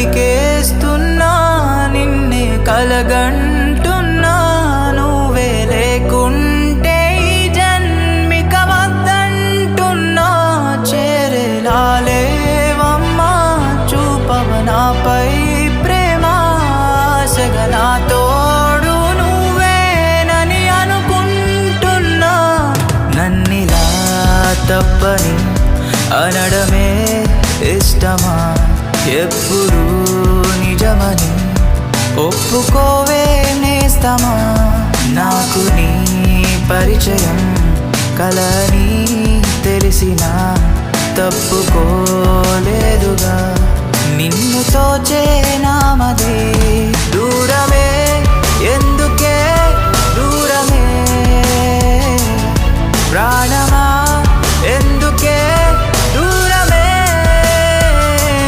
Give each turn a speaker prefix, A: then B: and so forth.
A: బ్రతికేస్తున్నా నిన్నే కలగంటున్నా నువ్వే లేకుంటే ఈ జన్మిక వద్దంటున్నా చేరేలాలేవమ్మా చూపవ నాపై ప్రేమ ఆశగా నా తోడు నువ్వేనని అనుకుంటున్నా నన్నిలా తప్పని అనడమే ఇష్టమా ఎప్పుడు నిజమని ఒప్పుకోవే నేస్తమా నాకు నీ పరిచయం కలని తెలిసినా తప్పుకోలేదుగా